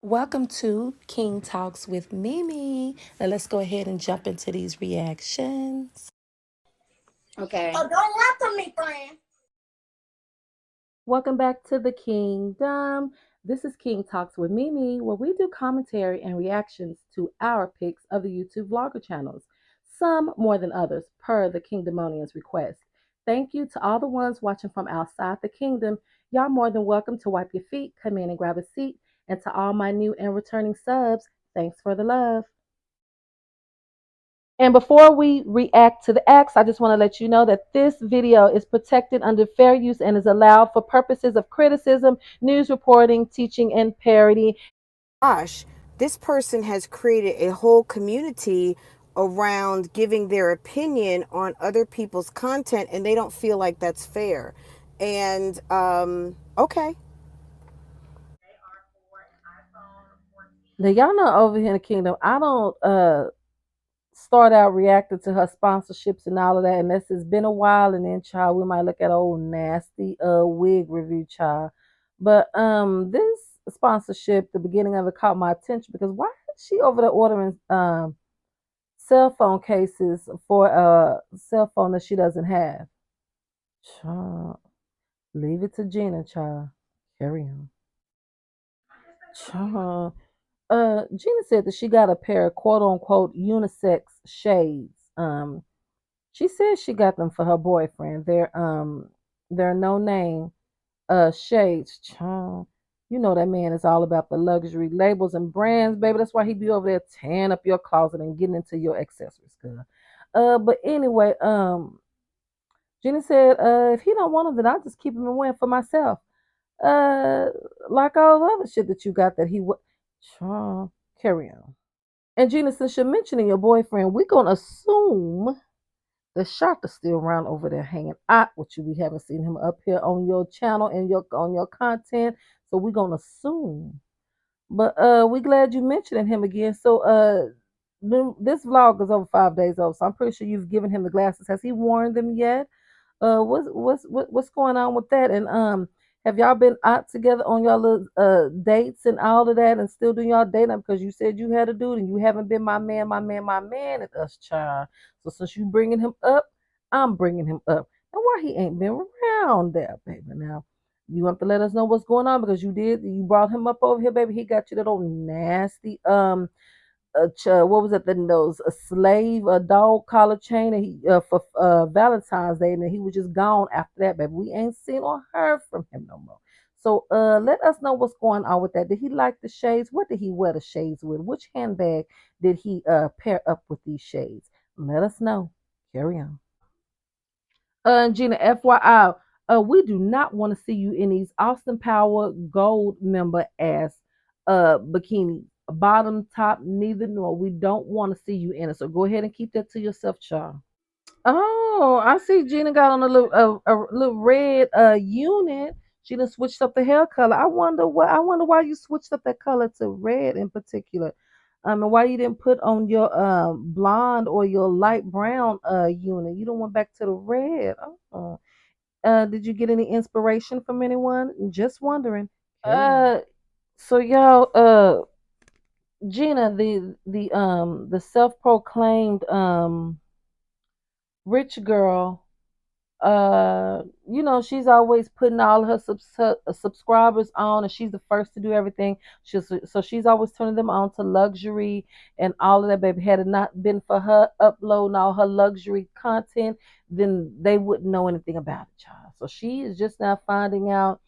Welcome to King Talks with Mimi. Now let's go ahead and jump into these reactions. Okay. So don't laugh at me, friend. Welcome back to the Kingdom. This is King Talks with Mimi, where we do commentary and reactions to our picks of the YouTube vlogger channels, some more than others, per the Kingdomonians' request. Thank you to all the ones watching from outside the kingdom. Y'all more than welcome to wipe your feet, come in and grab a seat. And to all my new and returning subs, thanks for the love. And before we react to the acts, I just want to let you know that this video is protected under fair use and is allowed for purposes of criticism, news reporting, teaching, and parody. Gosh, this person has created a whole community around giving their opinion on other people's content, and they don't feel like that's fair. And okay. Now, y'all know over here in the kingdom, I don't start out reacting to her sponsorships and all of that unless it's been a while, and then child, we might look at old nasty wig review, child. But this sponsorship, the beginning of it caught my attention because why is she over there ordering cell phone cases for a cell phone that she doesn't have? Child, leave it to Gina, child. Carry on. Child. Gina said that she got a pair of quote unquote unisex shades. She says she got them for her boyfriend. They're no name shades. Child. You know that man is all about the luxury labels and brands, baby. That's why he be over there tearing up your closet and getting into your accessories, girl. But anyway, Jenny said, if he don't want them, then I'll just keep them and wear 'em for myself. Uh, like all the other shit that you got that he would. Child, carry on. And Gina, since you're mentioning your boyfriend, we're gonna assume the shot is still around over there hanging out with you. We haven't seen him up here on your channel and your on your content, so we're gonna assume. But we glad you mentioning him again. So this vlog is over 5 days old, so I'm pretty sure you've given him the glasses. Has he worn them yet? What's going on with that? And have y'all been out together on y'all little dates and all of that, and still doing y'all dating? Because you said you had a dude, and you haven't been my man, my man, my man at us, child. So since you bringing him up, I'm bringing him up. And why he ain't been around there, baby? Now you have to let us know what's going on because you brought him up over here, baby. He got you that old nasty what was it? Those a slave, a dog collar chain, and he for Valentine's Day, and then he was just gone after that, baby. We ain't seen or heard from him no more. So let us know what's going on with that. Did he like the shades? What did he wear the shades with? Which handbag did he pair up with these shades? Let us know. Carry on. Gina, FYI, we do not want to see you in these Austin Power Gold member ass bikinis. Bottom, top, neither nor. We don't want to see you in it. So go ahead and keep that to yourself, child. Oh, I see Gina got on a little red unit. She done switched up the hair color. I wonder why you switched up that color to red in particular. And why you didn't put on your blonde or your light brown unit. You don't went back to the red. Oh. Did you get any inspiration from anyone? Just wondering. So y'all, Gina, the self-proclaimed rich girl, she's always putting all her subscribers on, and she's the first to do everything. So she's always turning them on to luxury and all of that, baby. Had it not been for her uploading all her luxury content, then they wouldn't know anything about it, child. So she is just now finding out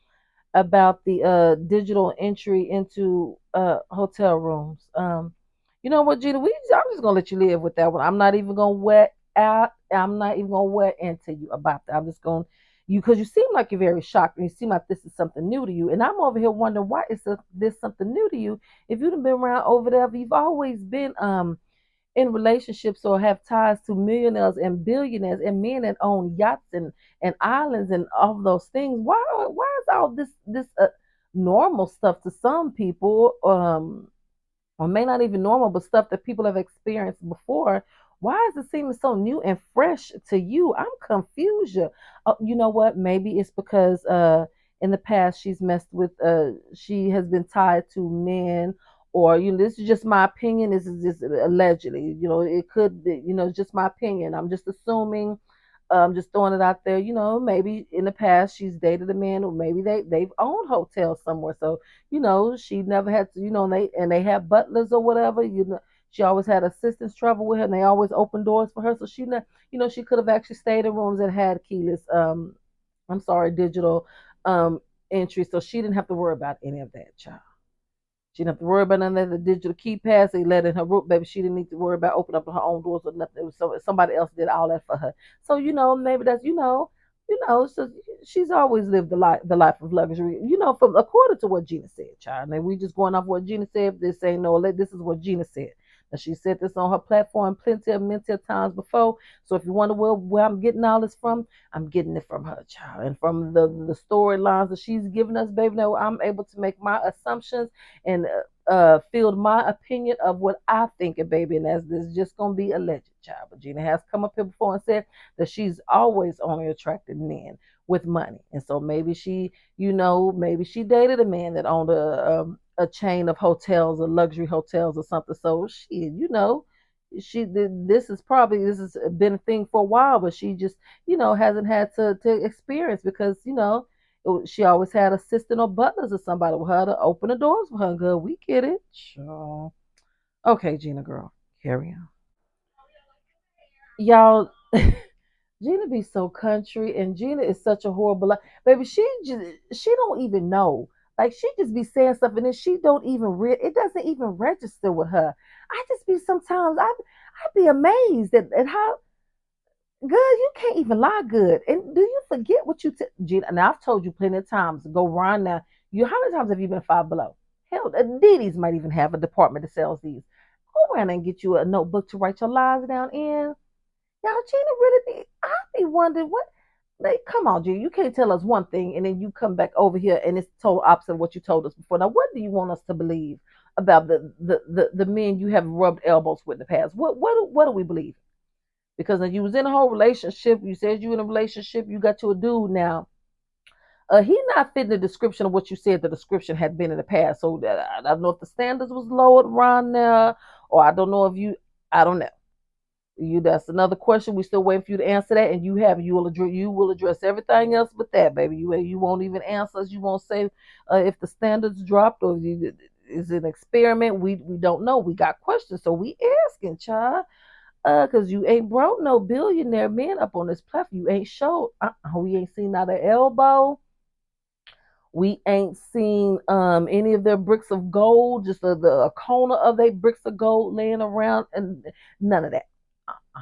about the digital entry into hotel rooms. You know what, Gina? I'm just gonna let you live with that one. I'm not even gonna wet out. I'm not even gonna wet into you about that. I'm just gonna because you seem like you're very shocked and you seem like this is something new to you. And I'm over here wondering why is this something new to you? If you've been around over there, you've always been in relationships or have ties to millionaires and billionaires and men that own yachts and islands and all of those things. Why is all this normal stuff to some people, or may not even normal, but stuff that people have experienced before? Why is it seeming so new and fresh to you? I'm confused. You know what? Maybe it's because in the past she has been tied to men or this is just my opinion. This is just allegedly, it could be, it's just my opinion. I'm just assuming, just throwing it out there. Maybe in the past she's dated a man, or maybe they've owned hotels somewhere. So she never had to, and they have butlers or whatever. She always had assistants travel with her, and they always open doors for her. So she could have actually stayed in rooms that had keyless, I'm sorry, digital um entry, so she didn't have to worry about any of that, child. She didn't have to worry about none of the digital keypads they let in her room, baby. She didn't need to worry about opening up her own doors or nothing. It was somebody else did all that for her. So maybe that's So she's always lived the life of luxury. From according to what Gina said, child. And we just going off what Gina said. This ain't no. This is what Gina said. And she said this on her platform many times before. So if you wonder where I'm getting all this from, I'm getting it from her, child, and from the storylines that she's giving us, baby. Now I'm able to make my assumptions and field my opinion of what I think, and baby, and as this is just gonna be alleged, child. But Gina has come up here before and said that she's always only attracted men with money, and so maybe she dated a man that owned a chain of hotels or luxury hotels or something. So this has been a thing for a while, but she just hasn't had to experience because she always had assistant or butlers or somebody with her to open the doors for her. Good, we get it. Sure. Okay, Gina girl, carry on. Y'all, Gina be so country, and Gina is such a horrible baby. She don't even know. Like she just be saying stuff, and then she don't even it doesn't even register with her. I just be sometimes I be amazed at how good you can't even lie good. And do you forget what Gina? Now I've told you plenty of times to go run now. How many times have you been Five Below? Hell, Diddy's might even have a department that sells these. Go around and get you a notebook to write your lies down in. Y'all, Gina really be. I be wondering what. Like, come on, Gina. You can't tell us one thing and then you come back over here and it's total opposite of what you told us before. Now, what do you want us to believe about the men you have rubbed elbows with in the past? What do we believe? Because when you was in a whole relationship, you said you in a relationship, you got to a dude now. He not fitting the description of what you said the description had been in the past. So I don't know if the standards was lowered around there, or I don't know if I don't know. That's another question. We still waiting for you to answer that, and you will address everything else but that, baby. You won't even answer us. You won't say if the standards dropped or is it an experiment. We don't know. We got questions, so we asking, child. Cause you ain't brought no billionaire men up on this platform. You ain't showed. We ain't seen not an elbow. We ain't seen any of their bricks of gold, just a corner of their bricks of gold laying around, and none of that. Uh,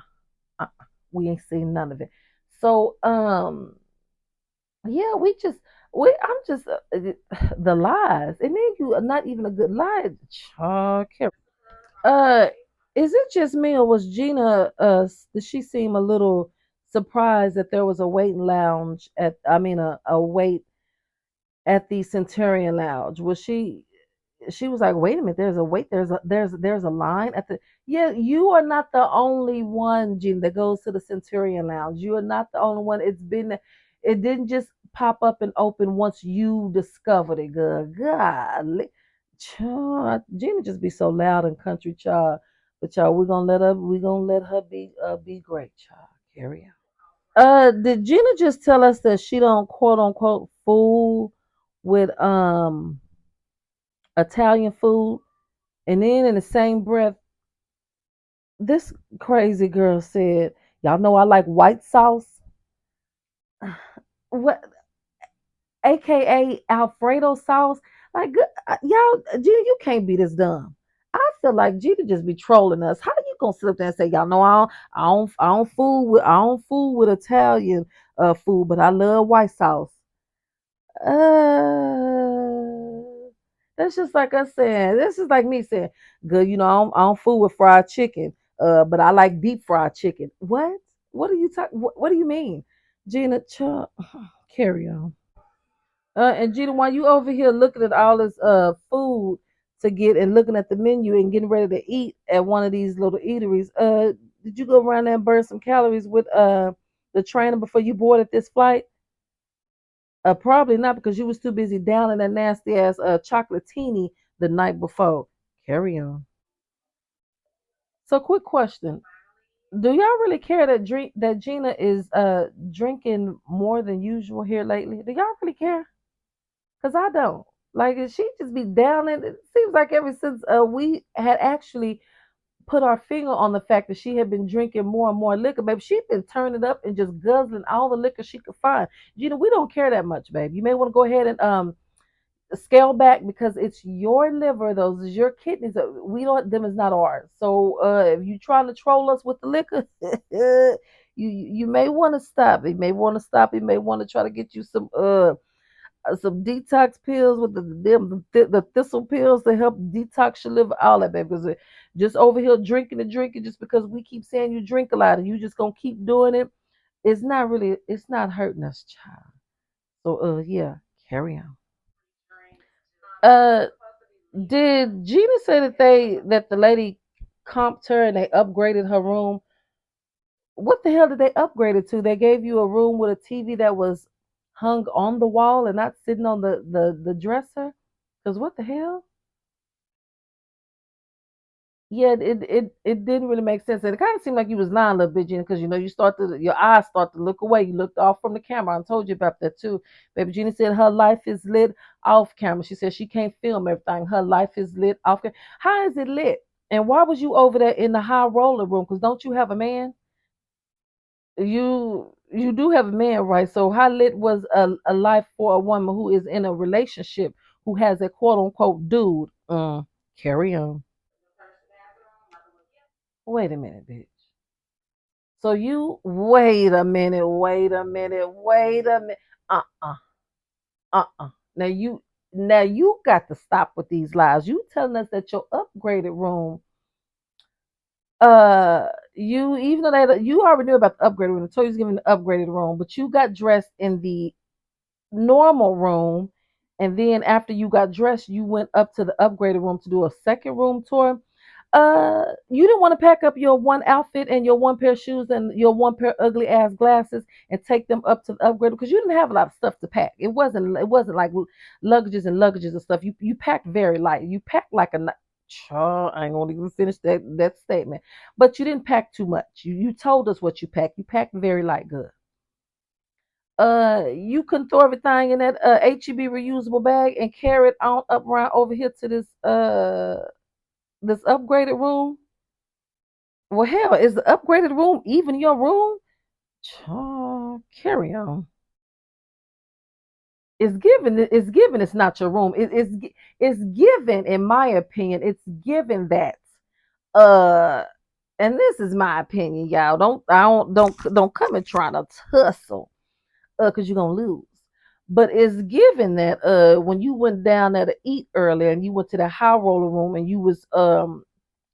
uh, we ain't seen none of it. So yeah, I'm just the lies, and then you are not even a good liar. Uh, is it just me or was Gina? Did she seem a little surprised that there was a waiting lounge I mean, a wait at the Centurion Lounge? Was she? She was like, "Wait a minute, there's a wait. There's a line at the." Yeah, you are not the only one, Gina, that goes to the Centurion Lounge. You are not the only one. It didn't just pop up and open once you discovered it. Good, God, child, Gina just be so loud and country, child. But y'all, we're gonna let her be great, child. Carry on. Did Gina just tell us that she don't quote unquote fool with Italian food, and then in the same breath, this crazy girl said, "Y'all know I like white sauce." What, aka Alfredo sauce? Like, y'all, Gina, you can't be this dumb. I feel like Gina just be trolling us. How you gonna sit up there and say, "Y'all know I don't fool with Italian food, but I love white sauce"? Uh, that's just like us saying. This is like me saying, "Good, I don't fool with fried chicken, but I like deep fried chicken." What? What are you talking? What do you mean, Gina? Carry on. And Gina, while you over here looking at all this food to get and looking at the menu and getting ready to eat at one of these little eateries, did you go around there and burn some calories with the trainer before you boarded this flight? Probably not because you was too busy down in that nasty ass chocolatini the night before. Carry on. So, quick question: do y'all really care that Gina is drinking more than usual here lately? Do y'all really care? Cause I don't. Like she just be down, and it seems like ever since we had actually put our finger on the fact that she had been drinking more and more liquor, baby. She'd been turning up and just guzzling all the liquor she could find. Gina, we don't care that much, baby. You may want to go ahead and scale back because it's your liver, those is your kidneys. We don't, them is not ours. So if you trying to troll us with the liquor, you may want to stop. You may want to stop. You may want to try to get you some detox pills with the thistle pills to help detox your liver, all that, baby. Because just over here drinking and drinking just because we keep saying you drink a lot and you just gonna keep doing it, it's not hurting us, child. So yeah, carry on. Uh, did Gina say that the lady comped her and they upgraded her room? What the hell did they upgrade it to? They gave you a room with a TV that was hung on the wall and not sitting on the dresser. Cause what the hell? Yeah, it didn't really make sense. And it kind of seemed like you was lying a little bit, Gina, because you start to your eyes start to look away. You looked off from the camera. I told you about that too. Baby Gina said her life is lit off camera. She said she can't film everything. Her life is lit off camera. How is it lit? And why was you over there in the high roller room? Because don't you have a man? You do have a man, right? So how lit was a life for a woman who is in a relationship who has a quote unquote dude? Carry on. Wait a minute, bitch. So you wait a minute, wait a minute. Uh-uh. Uh-uh. Now you got to stop with these lies. You telling us that your upgraded room, you even though that you already knew about the upgraded room, I told you was giving the upgraded room, but you got dressed in the normal room, and then after you got dressed, you went up to the upgraded room to do a second room tour. You didn't want to pack up your one outfit and your one pair of shoes and your one pair of ugly ass glasses and take them up to the upgrade because you didn't have a lot of stuff to pack. It wasn't like luggages and luggages and stuff. You packed very light. You packed like a child. I ain't gonna even finish that statement. But you didn't pack too much. You told us what you packed. You packed very light, good. You can throw everything in that HEB reusable bag and carry it on up around over here to this upgraded room. Well, hell, is the upgraded room even your room? Carry on. It's given. It's given. It's not your room. It's given. In my opinion, it's given that. Uh, and this is my opinion, y'all. Don't come and try to tussle. Because you're gonna lose. But it's given that when you went down there to eat earlier and you went to the high roller room and you was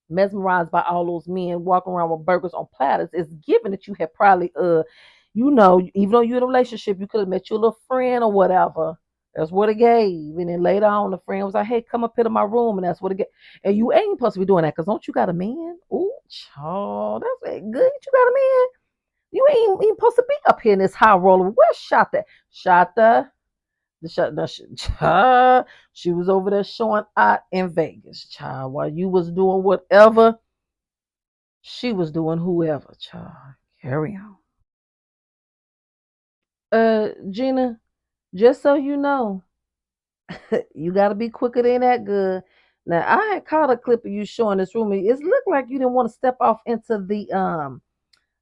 mesmerized by all those men walking around with burgers on platters, it's given that you had probably even though you're in a relationship, you could have met your little friend or whatever. That's what it gave. And then later on the friend was like, hey, come up here to my room, and that's what it gave. And you ain't supposed to be doing that because don't you got a man? Ooh, child, that's good. You got a man. You ain't supposed to be up here in this high roller. Where's Shata? Shata, the shut the child. She was over there showing out in Vegas, child. While you was doing whatever, she was doing whoever, child. Carry on. Gina, just so you know, you gotta be quicker than that, good. Now I had caught a clip of you showing this room. It looked like you didn't want to step off into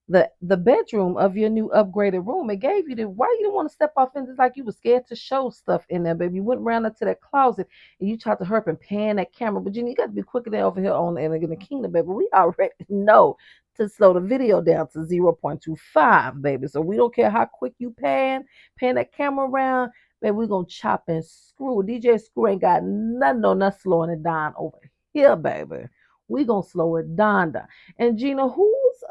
the bedroom of your new upgraded room. It gave you the why you didn't want to step off in. It's like you were scared to show stuff in there, baby. You went around into that closet and you tried to hurp and pan that camera. But you got to be quicker than over here on in the kingdom, baby. We already know to slow the video down to 0.25, baby. So we don't care how quick you pan that camera around, baby. We're gonna chop and screw. DJ Screw ain't got nothing on us slowing it down over here, baby. We gonna slow it down. And Gina, who's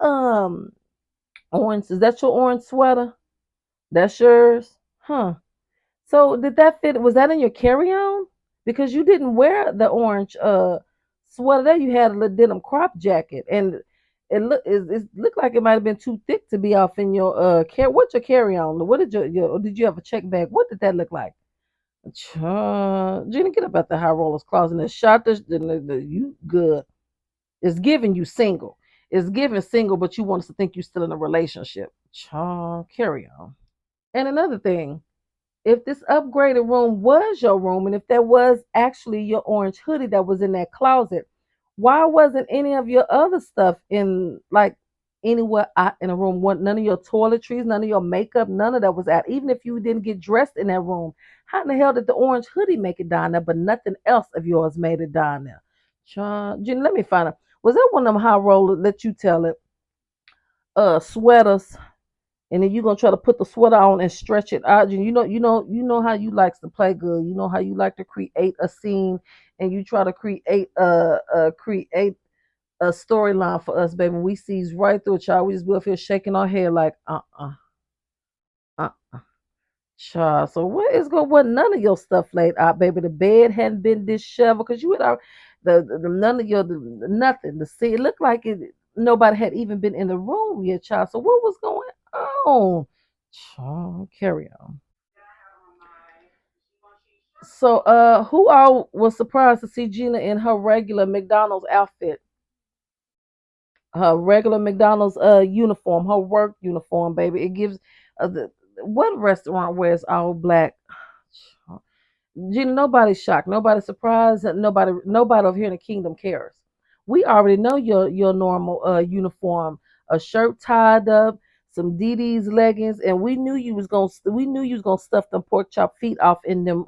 orange. Is that your orange sweater? That's yours? Huh. So did that fit? Was that in your carry-on? Because you didn't wear the orange sweater there. You had a little denim crop jacket. And it looked like it might have been too thick to be off in your what's your carry-on? What did did you have a check bag? What did that look like? Gina, get up at the high rollers closet and shot this. You good. It's giving you single. It's giving single, but you want us to think you're still in a relationship. Carry on. And another thing, if this upgraded room was your room, and if that was actually your orange hoodie that was in that closet, why wasn't any of your other stuff in like anywhere out in a room? None of your toiletries, none of your makeup, none of that was out. Even if you didn't get dressed in that room, how in the hell did the orange hoodie make it down there, but nothing else of yours made it down there? Jen, let me find out. Was that one of them high rollers? Let you tell it. Sweaters, and then you're gonna try to put the sweater on and stretch it out. And you know how you likes to play good. You know how you like to create a scene, and you try to create a storyline for us, baby. We sees right through it, child. We just be up here shaking our head like uh child. So what is going? What none of your stuff laid out, baby? The bed hadn't been disheveled because you had the none of your nothing. The see, it looked like it. Nobody had even been in the room yet, child. So what was going on? Child, carry on. So, who all was surprised to see Gina in her regular McDonald's outfit, her regular McDonald's uniform, her work uniform, baby? It gives what restaurant wears all black? Gina, nobody's shocked, nobody's surprised, nobody over here in the kingdom cares. We already know your normal uniform, a shirt tied up, some DD's leggings, and we knew you was gonna stuff them pork chop feet off in them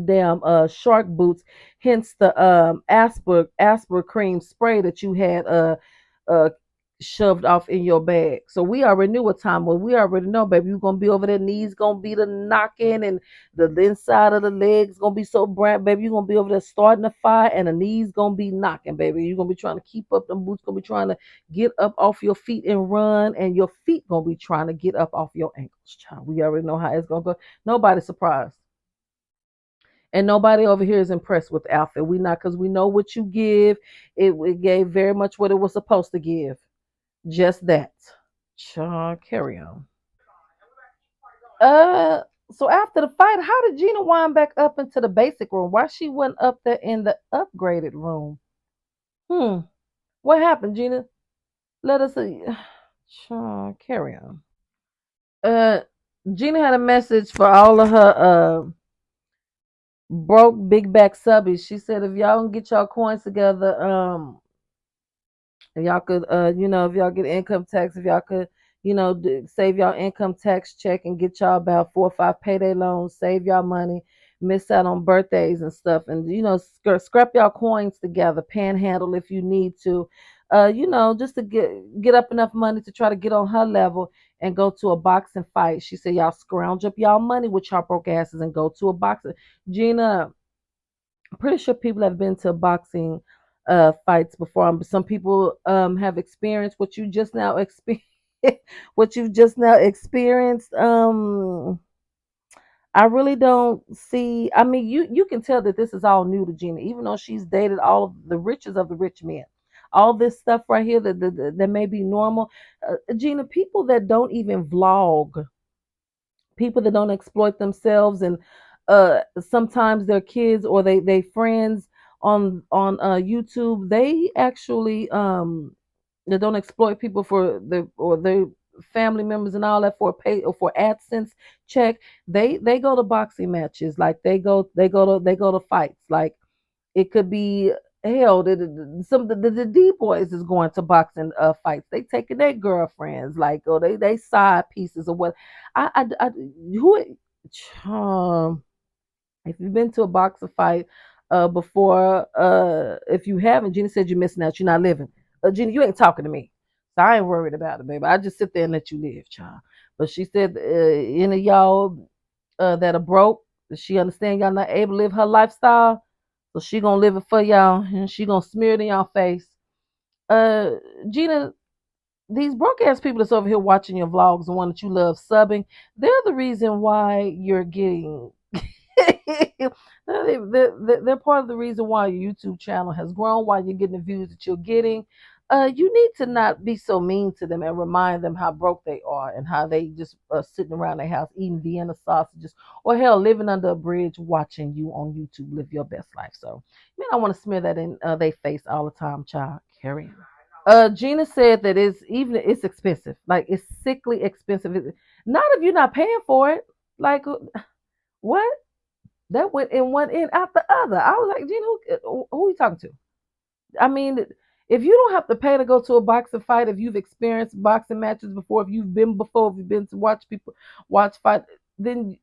damn shark boots, hence the asper cream spray that you had uh shoved off in your bag. So we already knew what time was. We already know, baby, you're gonna be over there, knees gonna be the knocking, and the inside of the legs gonna be so bright, baby. You're gonna be over there starting a fire, and the knees gonna be knocking, baby. You're gonna be trying to keep up, them boots gonna be trying to get up off your feet and run, and your feet gonna be trying to get up off your ankles, child. We already know how it's gonna go. Nobody's surprised. And nobody over here is impressed with the outfit. We not, because we know what you give. It gave very much what it was supposed to give. Just that. Carry on. Uh, so after the fight, how did Gina wind back up into the basic room? Why she wasn't up there in the upgraded room? Hmm. What happened, Gina? Let us see. Carry on. Uh, Gina had a message for all of her broke big back subbies. She said if y'all don't get y'all coins together, if y'all could, if y'all get income tax, if y'all could, save y'all income tax check and get y'all about 4 or 5 payday loans, save y'all money, miss out on birthdays and stuff, and scrap y'all coins together, panhandle if you need to, just to get up enough money to try to get on her level and go to a boxing fight. She said y'all scrounge up y'all money with y'all broke asses and go to a boxing. Gina, I'm pretty sure people have been to boxing fights before. Some people have experienced what you just now experienced. What you've just now experienced. I really don't see. I mean, you can tell that this is all new to Gina, even though she's dated all of the richest of the rich men. All this stuff right here that may be normal. Gina, people that don't even vlog, people that don't exploit themselves, and sometimes their kids or they friends on YouTube, they actually they don't exploit people for their family members and all that for pay or for AdSense check. They go to boxing matches, like they go to fights, like it could be hell. Some of the D boys is going to boxing fights. They taking their girlfriends, like, or they side pieces or what. I who if you've been to a boxer fight before, if you haven't, Gina said you're missing out. You're not living. Gina, you ain't talking to me, so I ain't worried about it, baby. I just sit there and let you live, child. But she said, any of y'all that are broke, she understand y'all not able to live her lifestyle, so she gonna live it for y'all, and she gonna smear it in y'all face. Uh, Gina, these broke ass people that's over here watching your vlogs, the one that you love subbing, they're the reason why you're getting. They're part of the reason why your YouTube channel has grown, why you're getting the views that you're getting. you need to not be so mean to them and remind them how broke they are and how they just sitting around their house eating Vienna sausages or hell living under a bridge watching you on YouTube live your best life. So, man, I want to smear that in their face all the time, child. Carry on. Gina said that it's expensive, like it's sickly expensive. Not if you're not paying for it. Like what? That went in one end out the other. I was like, Gina, who are you talking to? I mean, if you don't have to pay to go to a boxing fight, if you've experienced boxing matches before, if you've been before, if you've been to watch people watch fight, then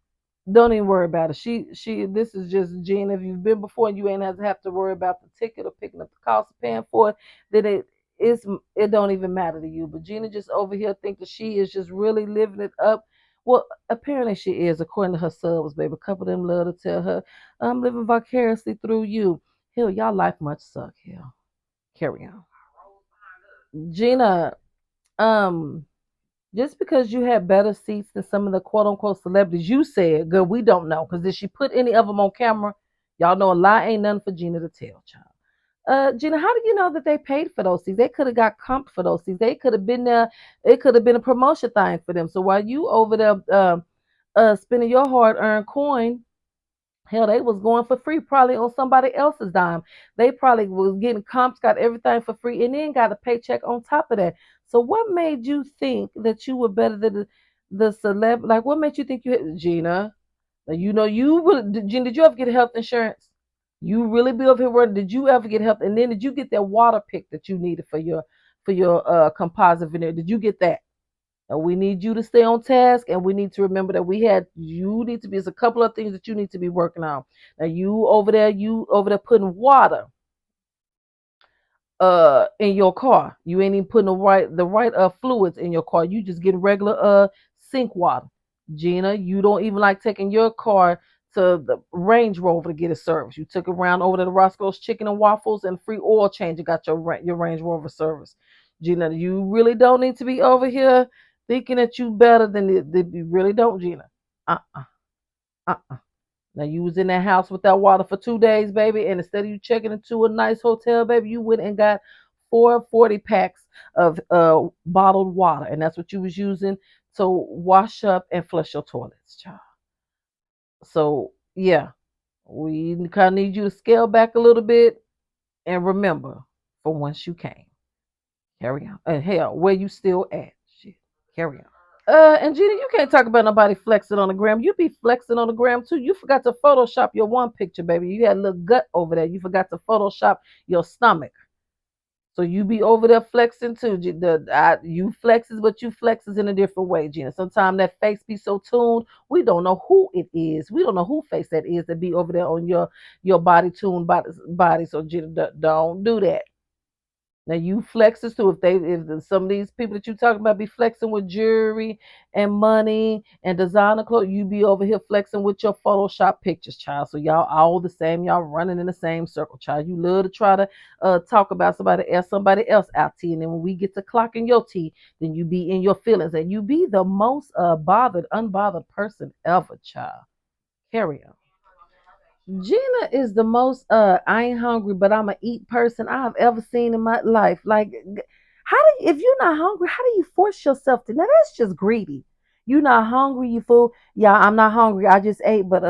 don't even worry about it. This is just Gina. If you've been before and you ain't have to worry about the ticket or picking up the cost of paying for it, then it don't even matter to you. But Gina just over here think that she is just really living it up. Well, apparently she is, according to her subs, baby. A couple of them love to tell her, I'm living vicariously through you. Hell, y'all life much suck. Hell. Carry on. Gina, um, just because you had better seats than some of the quote unquote celebrities, you said, good, we don't know. Because if she put any of them on camera, y'all know a lie ain't nothing for Gina to tell, child. Gina, how do you know that they paid for those seats? They could have got comped for those seats. They could have been there. It could have been a promotion thing for them. So while you over there spending your hard earned coin, hell, they was going for free, probably on somebody else's dime. They probably was getting comps, got everything for free, and then got a paycheck on top of that. So what made you think that you were better than the celeb? Like, what made you think you had Gina? You know, you would. Gina, did you ever get health insurance? You really be over here worried. Did you ever get health? And then did you get that water pick that you needed for your composite veneer? Did you get that? And we need you to stay on task, and we need to remember that you need to be, there's a couple of things that you need to be working on. Now you over there putting water in your car. You ain't even putting the right fluids in your car. You just getting regular sink water. Gina, you don't even like taking your car to the Range Rover to get a service. You took it around over to the Roscoe's Chicken and Waffles and free oil change and got your Range Rover service. Gina, you really don't need to be over here thinking that you better than you really don't, Gina. Uh-uh. Uh-uh. Now you was in that house with that water for 2 days, baby, and instead of you checking into a nice hotel, baby, you went and got 440 packs of bottled water, and that's what you was using to wash up and flush your toilets, child. So yeah, we kind of need you to scale back a little bit and remember from whence you came. Carry on. And hell, where you still at? Shit. Carry on. And Gina, you can't talk about nobody flexing on the gram. You be flexing on the gram too. You forgot to Photoshop your one picture, baby. You had a little gut over there. You forgot to Photoshop your stomach. So you be over there flexing too. You flexes, but you flexes in a different way, Gina. Sometimes that face be so tuned, we don't know who it is. We don't know who face that is that be over there on your body tuned body. So Gina, don't do that. Now you flexes too. Some of these people that you talking about be flexing with jewelry and money and designer clothes, you be over here flexing with your Photoshop pictures, child. So y'all all the same. Y'all running in the same circle, child. You love to try to talk about somebody else out to you. And then when we get to clocking your tea, then you be in your feelings and you be the most unbothered person ever, child. Carry on. Gina is the most I ain't hungry, but I'm a eat person I've ever seen in my life. Like how do if you're not hungry, how do you force yourself to now that's just greedy. You not hungry, you fool. Yeah, I'm not hungry. I just ate, but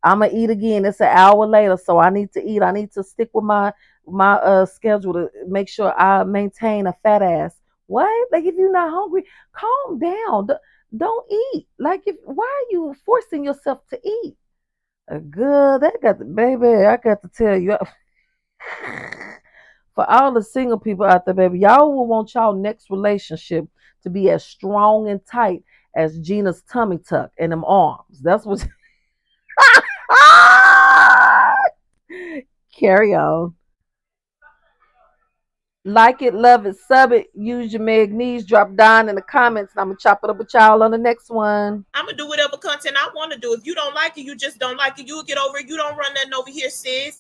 I'ma eat again. It's an hour later, so I need to eat. I need to stick with my schedule to make sure I maintain a fat ass. What? Like if you're not hungry, calm down. Don't eat. Like if why are you forcing yourself to eat? Girl, that got the baby. I got to tell you, for all the single people out there, baby, y'all will want y'all next relationship to be as strong and tight as Gina's tummy tuck and them arms. That's what. Carry on. Like it, love it, sub it. Use your magnesium. Drop down in the comments, and I'm gonna chop it up with y'all on the next one. I'm gonna do whatever content I want to do. If you don't like it, you just don't like it. You'll get over it. You don't run nothing over here, sis.